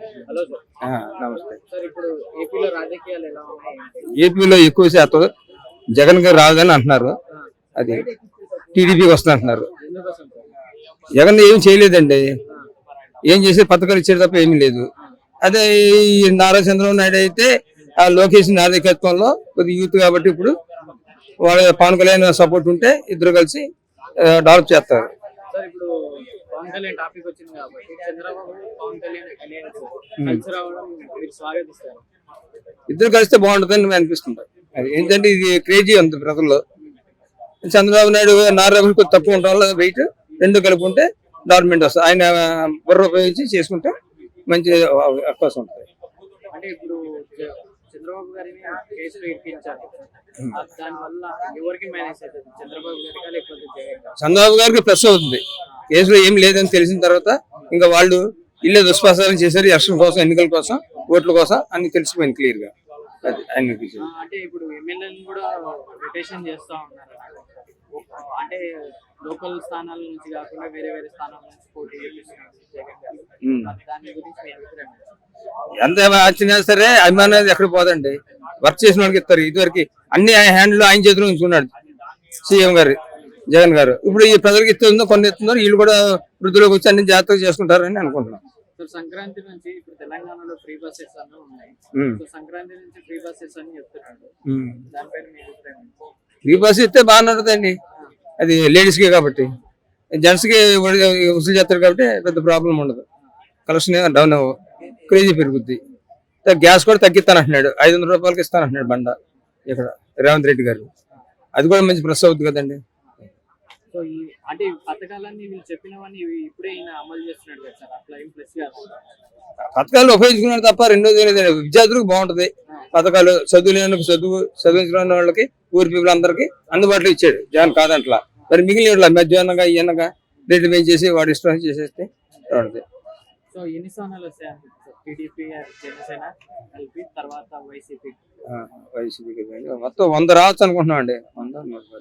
Hello sir. నమస్తే. Sir ఇప్పుడు ఏపీలో రాజకీయాలు ఎలా ఉన్నాయి? ఏపీలో ఎక్కువ శాతం జగన్ గారు రాదని అంటున్నారు. అది టీడీపీకి వస్తుంది అంటున్నారు. ఎందుకోసం సార్? జగన్ ఏం చేయలేదండి. ఏం చేసే పథకాలు ఇచ్చేది తప్ప ఏమీ లేదు. అదే ఈ నారా చంద్రబాబు నాయుడు అయితే ఆ లోకేష్ నాయకత్వంలో కొద్ది యూత్ కాబట్టి ఇప్పుడు వాళ్ళ పవన్ కళ్యాణ్ సపోర్ట్ ఉంటే ఇద్దరు కలిసి డెవలప్ చేస్తారు. సార్ ఇప్పుడు పవన్ కళ్యాణ్ టాపిక్ వచ్చింది కాబట్టి చంద్రబాబు పవన్ కళ్యాణ్ కలిసి రావడం మీరు స్వాగతిస్తారు? ఇద్దరు కలిస్తే బాగుంటుందని అనిపిస్తుంది. అది ఏంటంటే ఇది క్రేజీ ఉంది ప్రజల్లో. చంద్రబాబు నాయుడు నారా కొద్ది తక్కువ ఉండడం వల్ల వెయిట్ రెండు కలుపుకుంటే డెవలప్మెంట్ వస్తుంది. ఆయన బుర్ర ఉపయోగించి చేసుకుంటే మంచి అవకాశం ఉంటుంది. అంటే ఇప్పుడు చంద్రబాబు గారిని కేసులు ఎక్కించారు, దానివల్ల ఎవరికి మైనస్ అవుతుంది? చంద్రబాబు గారికి లేకపోతే జగన్ గారికి? చంద్రబాబు గారికి ప్లస్ అవుతుంది. కేసులో ఏం లేదని తెలిసిన తర్వాత ఇంకా వాళ్ళు ఇల్లే దుష్ప్రచారం చేశారు. ఎలక్షన్ కోసం, ఎన్నికల కోసం, ఓట్ల కోసం అన్ని తెలిసిపోయింది క్లియర్ గా. అది ఆయన అంటే ఇప్పుడు ఎమ్మెల్యేలను కూడా రొటేషన్ చేస్తా ఉన్నారు. అంటే లోకల్ స్థానాల నుంచి కాకుండా వేరే వేరే స్థానాల నుంచి పోటీ చేపిస్తున్నారు జగన్ గారు. దాని గురించి మీ అభిప్రాయం ఏంటి? ఎంత వచ్చినా సరే అభిమానం ఎక్కడ పోదండి. వర్క్ చేసిన వాళ్ళకి ఇస్తారు. ఇదివరకు అన్ని హ్యాండ్లు ఆయన చేతిలో ఉంచుకున్నాడు సీఎం గారు జగన్ గారు. ఇప్పుడు ఈ ప్రజలకు ఇస్తుందో కొన్ని ఇస్తున్నారు. వీళ్ళు కూడా వృద్ధిలోకి వచ్చి అన్ని జాగ్రత్తగా చేసుకుంటారని అనుకుంటున్నాం. సంక్రాంతి నుంచి ఇప్పుడు తెలంగాణలో ఫ్రీ బస్సెస్ అన్నీ ఉన్నాయి. సంక్రాంతి నుంచి ఫ్రీ బస్సెస్ అని చెప్తున్నాడు. దానిపైన మీ అభిప్రాయం ఏంటి? ఫ్రీ బస్ ఇస్తే బాగానే ఉంటుందండి. అది లేడీస్ కి కాబట్టి, జెంట్స్ కి వసూలు చేస్తారు కాబట్టి పెద్ద ప్రాబ్లం ఉండదు. కలెక్షన్ డౌన్ క్రేజీ పెరుగుద్ది. గ్యాస్ కూడా తగ్గిస్తానంటున్నాడు. 500 రూపాయలకి ఇస్తానంటున్నాడు బండ ఇక్కడ రేవంత్ రెడ్డి గారు. అది కూడా మంచి ప్లస్ అవుతుంది కదండి. సో ఈ అంటే ఈ పథకాలన్నీ వీళ్ళు చెప్పినవన్నీ ఇప్పుడే ఈయన అమలు చేస్తున్నాడు కదా సార్, అట్లా ఏం ప్లస్ కాదు. పథకాలు ఉపయోగించుకున్నాడు తప్ప రెండోది విద్యార్థులకు బాగుంటది. పథకాలు చదివించిన వాళ్ళకి ఊరి పీపుల్ అందరికి అందుబాటులో ఇచ్చాడు జగన్ కాదంట్లా. మరి మిగిలిన మధ్యాహ్నంగా ఇయ్యనగా రేట్లు పెంచేసి వాడు ఇష్టం చేసేస్తే బాగుంటుంది. సో ఎన్ని స్థానాలు వస్తాయి టీడీపీ జనసేన కలిపి తర్వాత వైసీపీ? మొత్తం 100 రావచ్చు అనుకుంటున్నాం అండి. 100